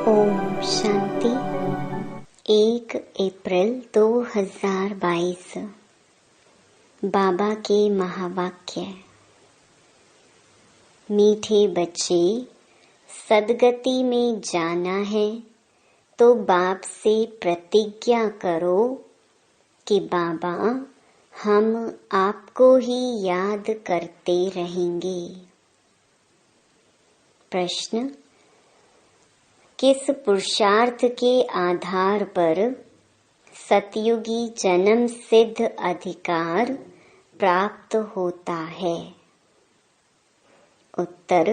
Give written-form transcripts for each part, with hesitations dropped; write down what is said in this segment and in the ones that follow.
ओम शांति। 1 अप्रैल 2022। बाबा के महावाक्य। मीठे बच्चे, सदगति में जाना है तो बाप से प्रतिज्ञा करो कि बाबा हम आपको ही याद करते रहेंगे। प्रश्न: किस पुरुषार्थ के आधार पर सतयुगी जन्म सिद्ध अधिकार प्राप्त होता है? उत्तर: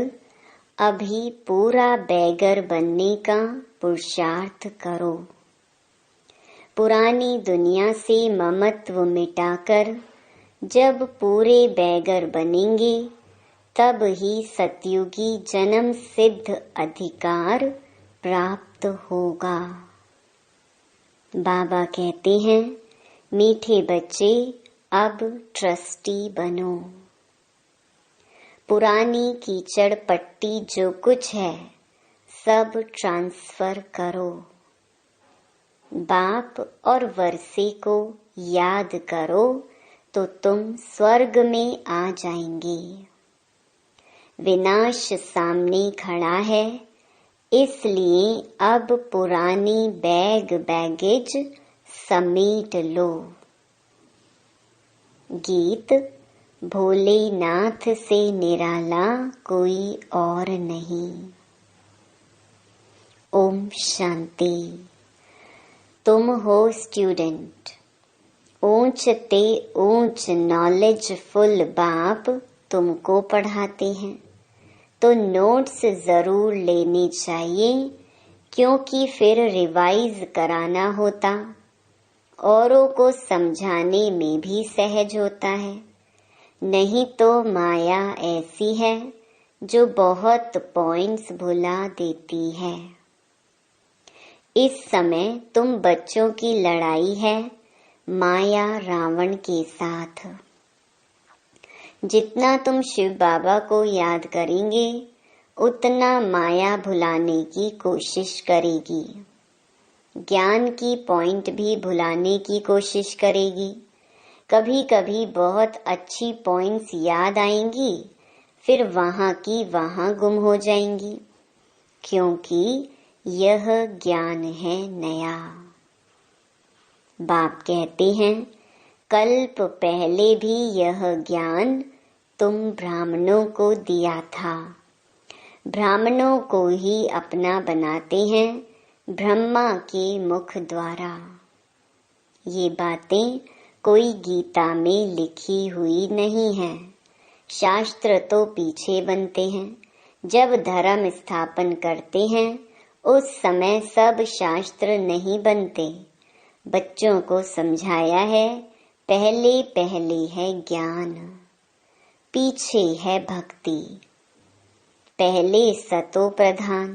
अभी पूरा बैगर बनने का पुरुषार्थ करो। पुरानी दुनिया से ममत्व मिटाकर जब पूरे बैगर बनेंगे तब ही सतयुगी जन्म सिद्ध अधिकार प्राप्त होगा। बाबा कहते हैं, मीठे बच्चे अब ट्रस्टी बनो। पुरानी कीचड़ पट्टी जो कुछ है सब ट्रांसफर करो। बाप और वर्षे को याद करो तो तुम स्वर्ग में आ जाएंगे। विनाश सामने खड़ा है, इसलिए अब पुरानी बैगेज समेट लो। गीत: भोलेनाथ से निराला कोई और नहीं। ओम शांति। तुम हो स्टूडेंट। ऊंच ते ऊंच नॉलेजफुल बाप तुमको पढ़ाते हैं तो नोट्स जरूर लेने चाहिए, क्योंकि फिर रिवाइज कराना होता, औरों को समझाने में भी सहज होता है। नहीं तो माया ऐसी है जो बहुत पॉइंट्स भुला देती है। इस समय तुम बच्चों की लड़ाई है माया रावण के साथ। जितना तुम शिव बाबा को याद करेंगे उतना माया भुलाने की कोशिश करेगी। ज्ञान की पॉइंट भी भुलाने की कोशिश करेगी। कभी कभी बहुत अच्छी पॉइंट्स याद आएंगी, फिर वहां की वहां गुम हो जाएंगी, क्योंकि यह ज्ञान है नया। बाप कहते हैं, कल्प पहले भी यह ज्ञान तुम ब्राह्मणों को दिया था। ब्राह्मणों को ही अपना बनाते हैं ब्रह्मा के मुख द्वारा। ये बातें कोई गीता में लिखी हुई नहीं है। शास्त्र तो पीछे बनते हैं। जब धर्म स्थापन करते हैं उस समय सब शास्त्र नहीं बनते। बच्चों को समझाया है, पहले पहले है ज्ञान, पीछे है भक्ति। पहले सतो प्रधान,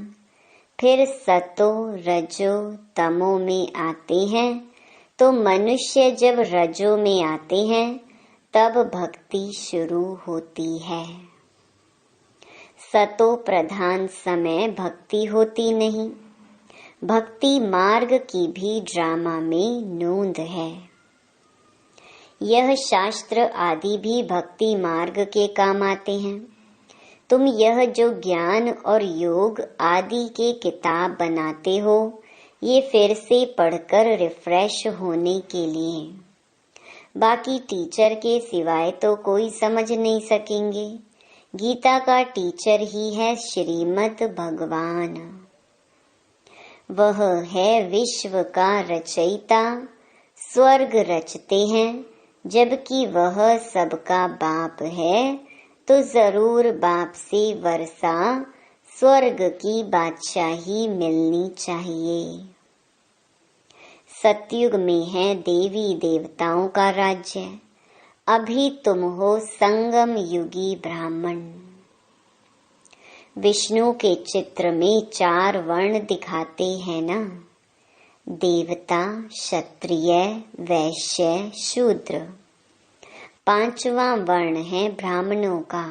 फिर सतो रजो तमो में आते हैं, तो मनुष्य जब रजो में आते हैं तब भक्ति शुरू होती है। सतो प्रधान समय भक्ति होती नहीं। भक्ति मार्ग की भी ड्रामा में नोंद है। यह शास्त्र आदि भी भक्ति मार्ग के काम आते हैं। तुम यह जो ज्ञान और योग आदि के किताब बनाते हो, ये फिर से पढ़कर रिफ्रेश होने के लिए। बाकी टीचर के सिवाय तो कोई समझ नहीं सकेंगे। गीता का टीचर ही है श्रीमद् भगवान। वह है विश्व का रचयिता। स्वर्ग रचते हैं, जबकि वह सबका बाप है, तो जरूर बाप से वर्षा स्वर्ग की बादशाही मिलनी चाहिए। सतयुग में है देवी देवताओं का राज्य। अभी तुम हो संगम युगी ब्राह्मण। विष्णु के चित्र में 4 वर्ण दिखाते हैं ना, देवता, क्षत्रिय, वैश्य, शूद्र। 5वां वर्ण है ब्राह्मणों का।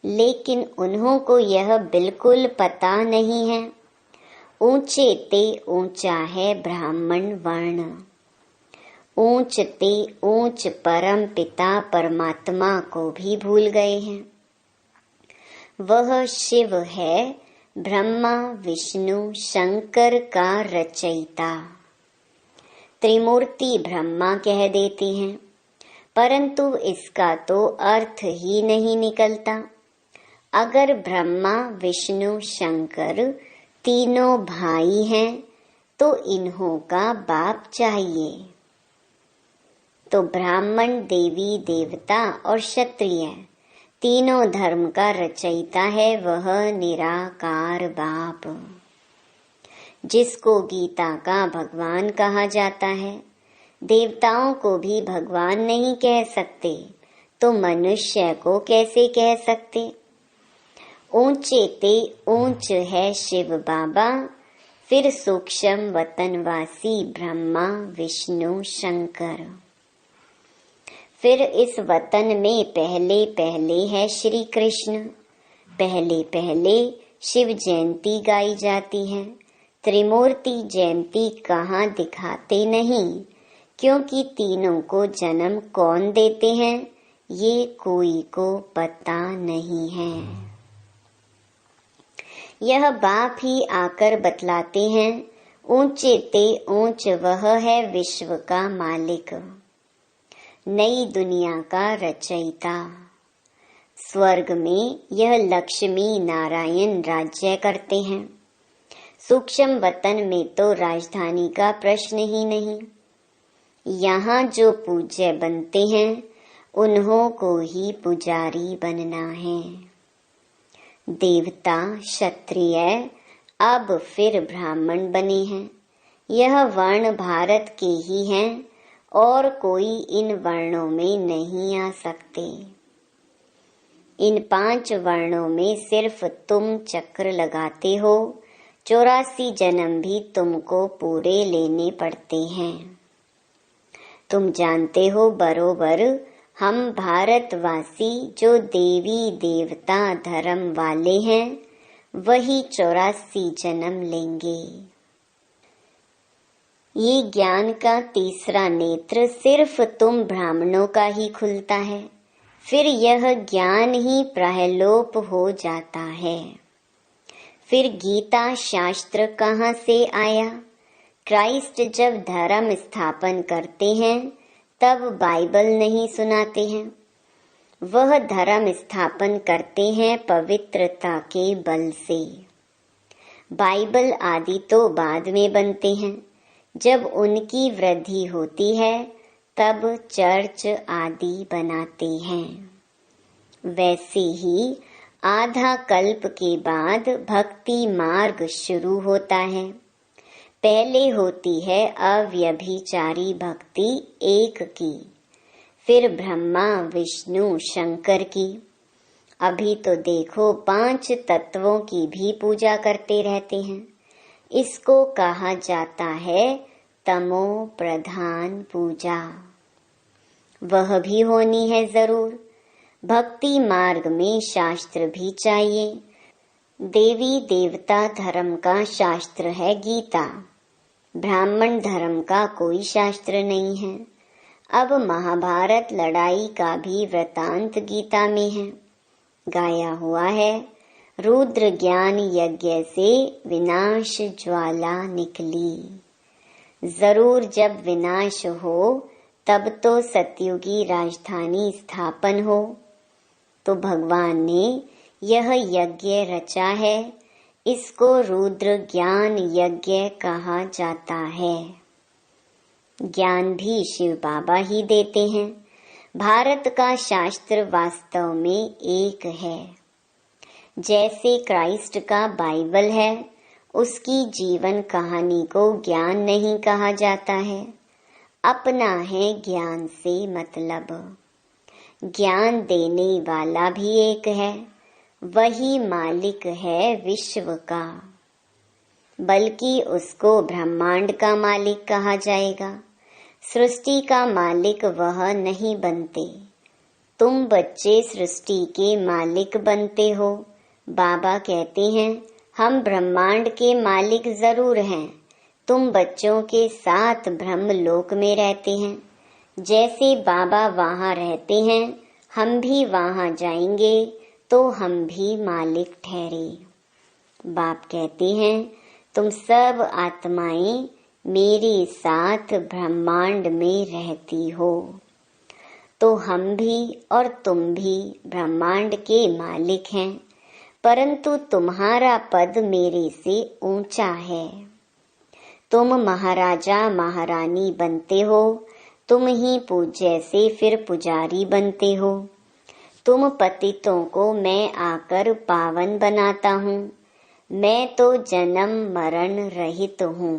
लेकिन उन्हों को यह बिल्कुल पता नहीं है। ऊंचे ते ऊंचा है ब्राह्मण वर्ण, ऊंच ते ऊंच परम पिता परमात्मा को भी भूल गए हैं। वह शिव है ब्रह्मा विष्णु शंकर का रचयिता। त्रिमूर्ति ब्रह्मा कह देते हैं, परंतु इसका तो अर्थ ही नहीं निकलता। अगर ब्रह्मा विष्णु शंकर तीनों भाई हैं तो इन्हों का बाप चाहिए। तो ब्राह्मण देवी देवता और क्षत्रिय तीनों धर्म का रचयिता है वह निराकार बाप, जिसको गीता का भगवान कहा जाता है। देवताओं को भी भगवान नहीं कह सकते तो मनुष्य को कैसे कह सकते। ऊंचे ते ऊंच है शिव बाबा, फिर सूक्ष्म वतनवासी ब्रह्मा विष्णु शंकर। फिर इस वतन में पहले पहले है श्री कृष्ण। पहले पहले शिव जयंती गाई जाती है। त्रिमूर्ति जयंती कहाँ दिखाते नहीं, क्योंकि तीनों को जन्म कौन देते हैं ये कोई को पता नहीं है। यह बाप ही आकर बतलाते हैं, ऊंचे ते ऊंच वह है विश्व का मालिक, नई दुनिया का रचयिता। स्वर्ग में यह लक्ष्मी नारायण राज्य करते हैं। सूक्ष्म वतन में तो राजधानी का प्रश्न ही नहीं। यहाँ जो पूज्य बनते हैं उन्हों को ही पुजारी बनना है। देवता क्षत्रिय अब फिर ब्राह्मण बने हैं। यह वर्ण भारत के ही हैं और कोई इन वर्णों में नहीं आ सकते। इन 5 वर्णों में सिर्फ तुम चक्र लगाते हो, 84 जन्म भी तुमको पूरे लेने पड़ते हैं। तुम जानते हो बरोबर हम भारतवासी जो देवी देवता धर्म वाले हैं वही 84 जन्म लेंगे। ये ज्ञान का तीसरा नेत्र सिर्फ तुम ब्राह्मणों का ही खुलता है, फिर यह ज्ञान ही प्रलोप हो जाता है। फिर गीता शास्त्र कहाँ से आया? क्राइस्ट जब धर्म स्थापन करते हैं तब बाइबल नहीं सुनाते हैं। वह धर्म स्थापन करते हैं पवित्रता के बल से। बाइबल आदि तो बाद में बनते हैं। जब उनकी वृद्धि होती है तब चर्च आदि बनाते हैं। वैसे ही आधा कल्प के बाद भक्ति मार्ग शुरू होता है। पहले होती है अव्यभिचारी भक्ति एक की, फिर ब्रह्मा विष्णु शंकर की। अभी तो देखो 5 तत्वों की भी पूजा करते रहते हैं। इसको कहा जाता है तमो प्रधान पूजा। वह भी होनी है जरूर। भक्ति मार्ग में शास्त्र भी चाहिए। देवी देवता धर्म का शास्त्र है गीता। ब्राह्मण धर्म का कोई शास्त्र नहीं है। अब महाभारत लड़ाई का भी वृतांत गीता में है। गाया हुआ है, रुद्र ज्ञान यज्ञ से विनाश ज्वाला निकली। जरूर जब विनाश हो तब तो सतयुगी राजधानी स्थापन हो। तो भगवान ने यह यज्ञ रचा है। इसको रुद्र ज्ञान यज्ञ कहा जाता है। ज्ञान भी शिव बाबा ही देते हैं। भारत का शास्त्र वास्तव में एक है। जैसे क्राइस्ट का बाइबल है, उसकी जीवन कहानी को ज्ञान नहीं कहा जाता है। अपना है ज्ञान से मतलब। ज्ञान देने वाला भी एक है, वही मालिक है विश्व का। बल्कि उसको ब्रह्मांड का मालिक कहा जाएगा। सृष्टि का मालिक वह नहीं बनते। तुम बच्चे सृष्टि के मालिक बनते हो। बाबा कहते हैं हम ब्रह्मांड के मालिक जरूर हैं। तुम बच्चों के साथ ब्रह्मलोक में रहते हैं। जैसे बाबा वहां रहते हैं, हम भी वहां जाएंगे तो हम भी मालिक ठहरे। बाप कहते हैं, तुम सब आत्माएं मेरे साथ ब्रह्मांड में रहती हो, तो हम भी और तुम भी ब्रह्मांड के मालिक हैं, परंतु तुम्हारा पद मेरे से ऊंचा है। तुम महाराजा महारानी बनते हो, तुम ही पूज्य से फिर पुजारी बनते हो। तुम पतितों को मैं आकर पावन बनाता हूँ। मैं तो जन्म मरण रहित हूँ।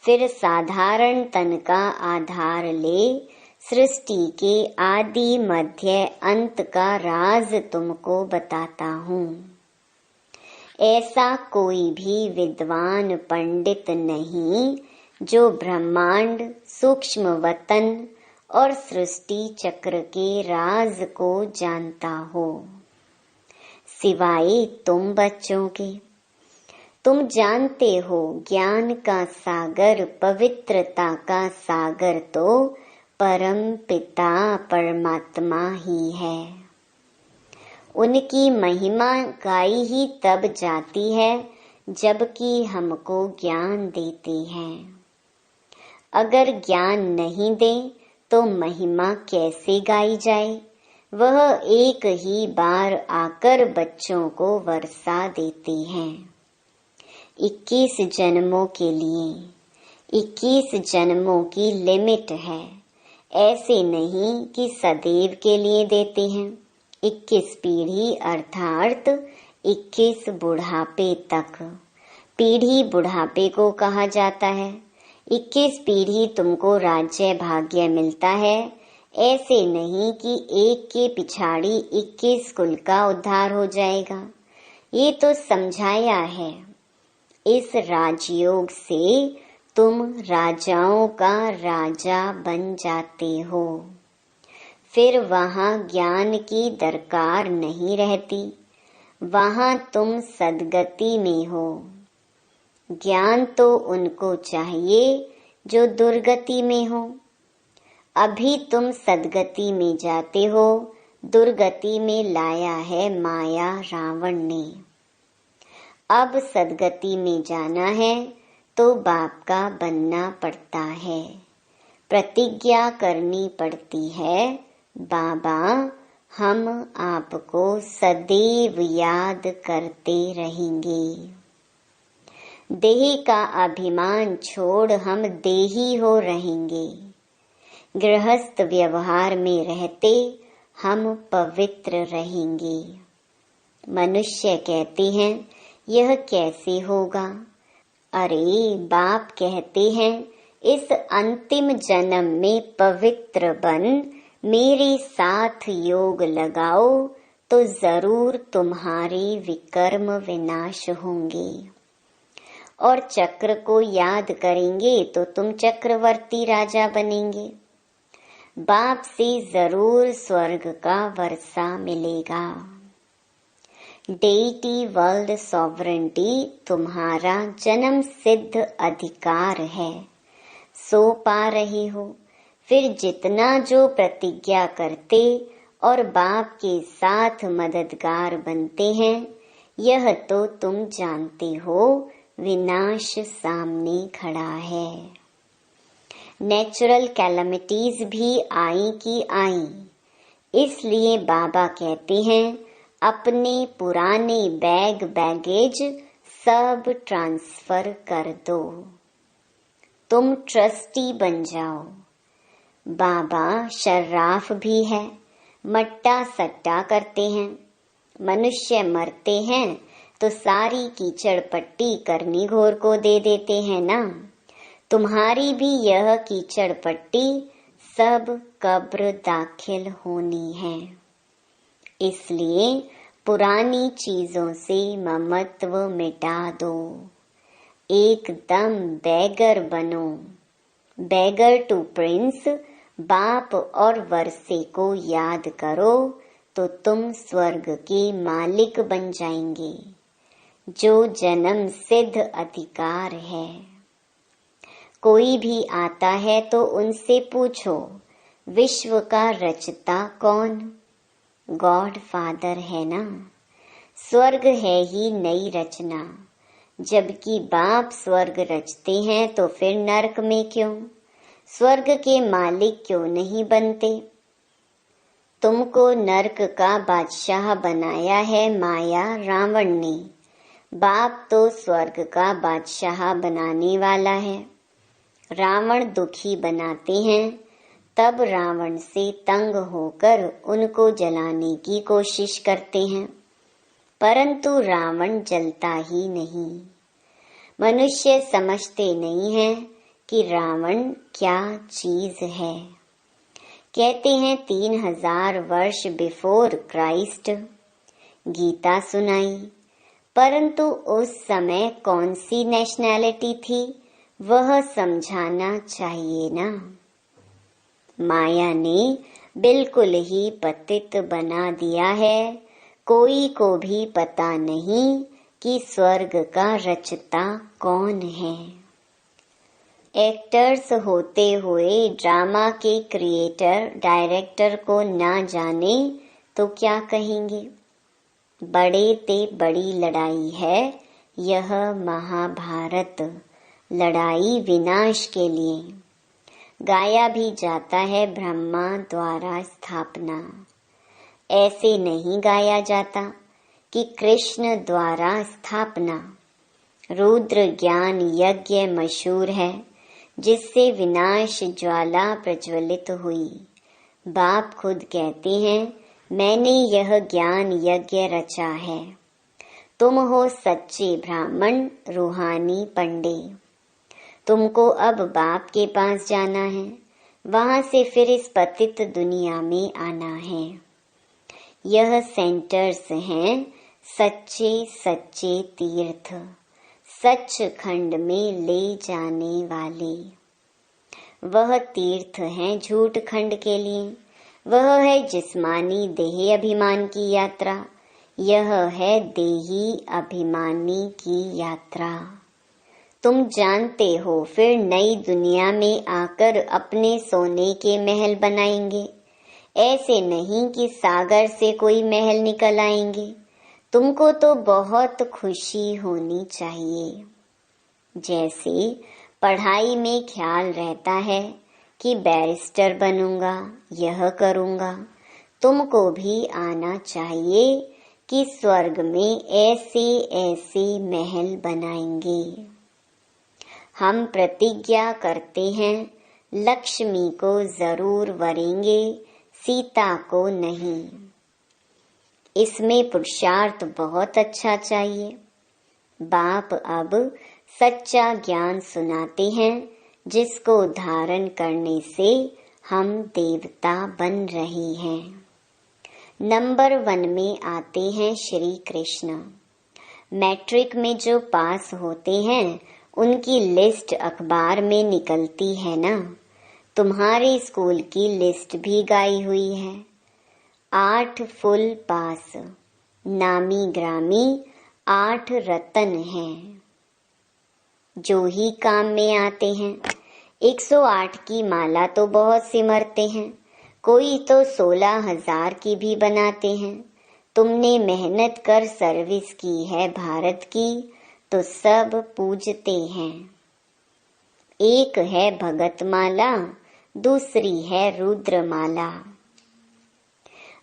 फिर साधारण तन का आधार ले सृष्टि के आदि मध्य अंत का राज तुमको बताता हूँ। ऐसा कोई भी विद्वान पंडित नहीं जो ब्रह्मांड, सूक्ष्म वतन और सृष्टि चक्र के राज को जानता हो, सिवाय तुम बच्चों के। तुम जानते हो ज्ञान का सागर, पवित्रता का सागर तो परम पिता परमात्मा ही है। उनकी महिमा गाई ही तब जाती है जबकि हमको ज्ञान देते हैं। अगर ज्ञान नहीं दे तो महिमा कैसे गाई जाए? वह एक ही बार आकर बच्चों को वर्षा देते हैं। 21 जन्मों के लिए 21 जन्मों की लिमिट है। ऐसे नहीं कि सदैव के लिए देते हैं। 21 पीढ़ी अर्थात 21 बुढ़ापे तक। पीढ़ी बुढ़ापे को कहा जाता है। 21 पीढ़ी तुमको राज्य भाग्य मिलता है। ऐसे नहीं कि एक के पिछाड़ी 21 कुल का उद्धार हो जाएगा। ये तो समझाया है। इस राजयोग से तुम राजाओं का राजा बन जाते हो। फिर वहां ज्ञान की दरकार नहीं रहती। वहां तुम सद्गति में हो। ज्ञान तो उनको चाहिए जो दुर्गति में हो। अभी तुम सद्गति में जाते हो, दुर्गति में लाया है माया रावण ने। अब सद्गति में जाना है तो बाप का बनना पड़ता है। प्रतिज्ञा करनी पड़ती है, बाबा हम आपको सदैव याद करते रहेंगे। देही का अभिमान छोड़ हम देही हो रहेंगे। गृहस्थ व्यवहार में रहते हम पवित्र रहेंगे। मनुष्य कहते हैं यह कैसे होगा? अरे बाप कहते हैं इस अंतिम जन्म में पवित्र बन मेरे साथ योग लगाओ तो जरूर तुम्हारे विकर्म विनाश होंगे। और चक्र को याद करेंगे तो तुम चक्रवर्ती राजा बनेंगे। बाप से जरूर स्वर्ग का वर्षा मिलेगा। डेटी वर्ल्ड सॉवरेंटी तुम्हारा जन्म सिद्ध अधिकार है, सो पा रहे हो। फिर जितना जो प्रतिज्ञा करते और बाप के साथ मददगार बनते हैं, यह तो तुम जानते हो विनाश सामने खड़ा है। नेचुरल कैलमिटीज भी आई की आई। इसलिए बाबा कहते हैं अपने पुराने बैगेज सब ट्रांसफर कर दो। तुम ट्रस्टी बन जाओ। बाबा शर्राफ भी है, मट्टा सट्टा करते हैं। मनुष्य मरते हैं तो सारी कीचड़ पट्टी करनी घोर को दे देते हैं ना। तुम्हारी भी यह कीचड़ पट्टी सब कब्र दाखिल होनी है। इसलिए पुरानी चीजों से ममत्व मिटा दो। एकदम बैगर बनो। Beggar to prince. बाप और वर्षे को याद करो तो तुम स्वर्ग के मालिक बन जाएंगे। जो जन्म सिद्ध अधिकार है। कोई भी आता है तो उनसे पूछो, विश्व का रचता कौन? गॉड फादर है ना। स्वर्ग है ही नई रचना। जबकि बाप स्वर्ग रचते हैं तो फिर नरक में क्यों? स्वर्ग के मालिक क्यों नहीं बनते? तुमको नरक का बादशाह बनाया है माया रावण ने। बाप तो स्वर्ग का बादशाह बनाने वाला है। रावण दुखी बनाते हैं, तब रावण से तंग होकर उनको जलाने की कोशिश करते हैं, परंतु रावण जलता ही नहीं। मनुष्य समझते नहीं हैं कि रावण क्या चीज है। कहते हैं 3000 वर्ष बिफोर क्राइस्ट गीता सुनाई, परंतु उस समय कौन सी नेशनैलिटी थी वह समझाना चाहिए ना। माया ने बिल्कुल ही पतित बना दिया है। कोई को भी पता नहीं कि स्वर्ग का रचता कौन है। एक्टर्स होते हुए ड्रामा के क्रिएटर डायरेक्टर को ना जाने तो क्या कहेंगे? बड़े ते बड़ी लड़ाई है यह महाभारत, लड़ाई विनाश के लिए। गाया भी जाता है ब्रह्मा द्वारा स्थापना। ऐसे नहीं गाया जाता कि कृष्ण द्वारा स्थापना। रुद्र ज्ञान यज्ञ मशहूर है, जिससे विनाश ज्वाला प्रज्वलित हुई। बाप खुद कहते हैं, मैंने यह ज्ञान यज्ञ रचा है। तुम हो सच्चे ब्राह्मण, रूहानी पंडे। तुमको अब बाप के पास जाना है, वहां से फिर इस पतित दुनिया में आना है। यह सेंटर्स हैं सच्चे सच्चे तीर्थ, सचखंड में ले जाने वाले। वह तीर्थ हैं झूठ खंड के लिए। वह है जिस्मानी देह अभिमान की यात्रा। यह है देही अभिमानी की यात्रा। तुम जानते हो फिर नई दुनिया में आकर अपने सोने के महल बनाएंगे। ऐसे नहीं कि सागर से कोई महल निकल आएंगे। तुमको तो बहुत खुशी होनी चाहिए। जैसे पढ़ाई में ख्याल रहता है कि बैरिस्टर बनूंगा, यह करूंगा, तुमको भी आना चाहिए कि स्वर्ग में ऐसे ऐसे महल बनाएंगे। हम प्रतिज्ञा करते हैं लक्ष्मी को जरूर वरेंगे, सीता को नहीं। इसमें पुरुषार्थ बहुत अच्छा चाहिए। बाप अब सच्चा ज्ञान सुनाते हैं, जिसको धारण करने से हम देवता बन रहे हैं। नंबर 1 में आते हैं श्री कृष्ण। मैट्रिक में जो पास होते हैं उनकी लिस्ट अखबार में निकलती है ना। तुम्हारे स्कूल की लिस्ट भी गाई हुई है। 8 फुल पास, नामी ग्रामी 8 रतन हैं, जो ही काम में आते हैं। 108 की माला तो बहुत सिमरते हैं, कोई तो 16,000 की भी बनाते हैं। तुमने मेहनत कर सर्विस की है भारत की, तो सब पूजते हैं। एक है भगत माला, दूसरी है रुद्र माला।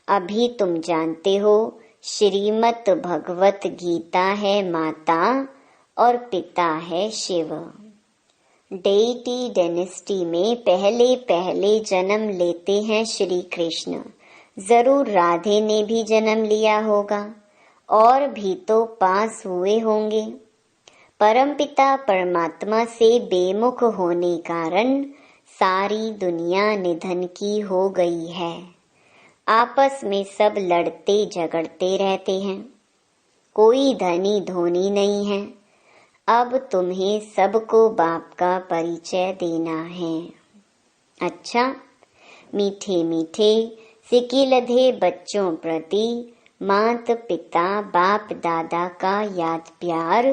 अभी तुम जानते हो श्रीमद् भगवत गीता है माता और पिता है शिव। डेटी डेनेस्टी में पहले पहले जन्म लेते हैं श्री कृष्ण। जरूर राधे ने भी जन्म लिया होगा और भी तो पास हुए होंगे। परमपिता परमात्मा से बेमुख होने कारण सारी दुनिया निधन की हो गई है। आपस में सब लड़ते झगड़ते रहते हैं। कोई धनी धोनी नहीं है। अब तुम्हें सबको बाप का परिचय देना है। अच्छा, मीठे मीठे सिकिलधे बच्चों प्रति माता पिता बाप दादा का याद प्यार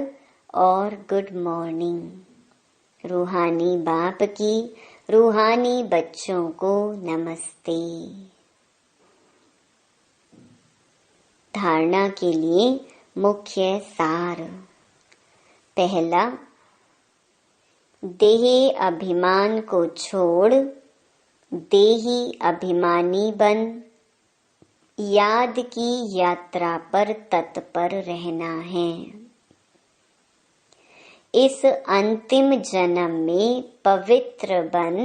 और गुड मॉर्निंग। रूहानी बाप की रूहानी बच्चों को नमस्ते। धारणा के लिए मुख्य सार। पहला, देही अभिमान को छोड़ देही अभिमानी बन याद की यात्रा पर तत्पर रहना है। इस अंतिम जन्म में पवित्र बन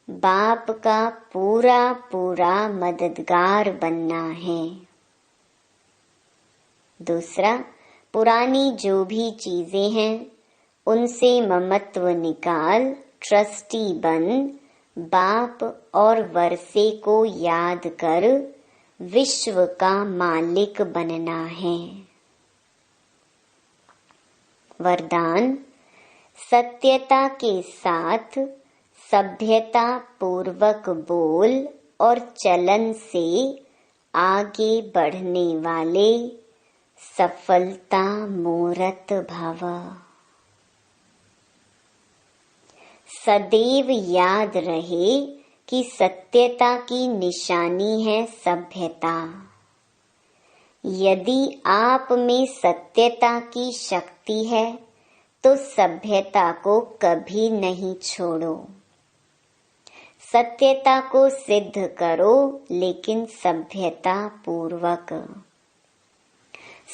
बाप का पूरा पूरा मददगार बनना है। दूसरा, पुरानी जो भी चीजें हैं उनसे ममत्व निकाल ट्रस्टी बन बाप और वर्षे को याद कर विश्व का मालिक बनना है। वरदान, सत्यता के साथ सभ्यता पूर्वक बोल और चलन से आगे बढ़ने वाले सफलता मूर्त भव। सदैव याद रहे कि सत्यता की निशानी है सभ्यता। यदि आप में सत्यता की शक्ति है तो सभ्यता को कभी नहीं छोड़ो। सत्यता को सिद्ध करो लेकिन सभ्यता पूर्वक।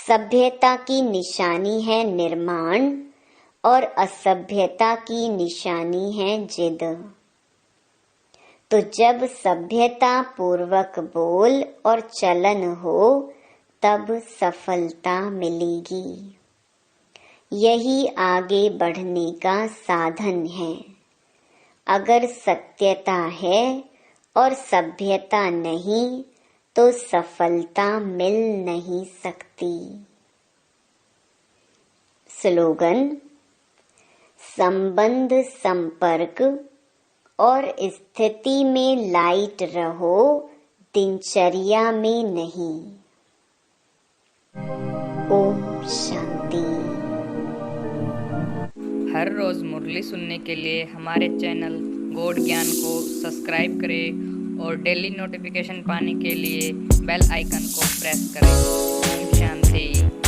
सभ्यता की निशानी है निर्माण और असभ्यता की निशानी है जिद। तो जब सभ्यता पूर्वक बोल और चलन हो तब सफलता मिलेगी। यही आगे बढ़ने का साधन है। अगर सत्यता है और सभ्यता नहीं तो सफलता मिल नहीं सकती। स्लोगन, संबंध संपर्क और स्थिति में लाइट रहो, दिनचर्या में नहीं। ओम शांति। हर रोज मुरली सुनने के लिए हमारे चैनल गॉड ज्ञान को सब्सक्राइब करें और डेली नोटिफिकेशन पाने के लिए बेल आइकन को प्रेस करें। ओम शांति।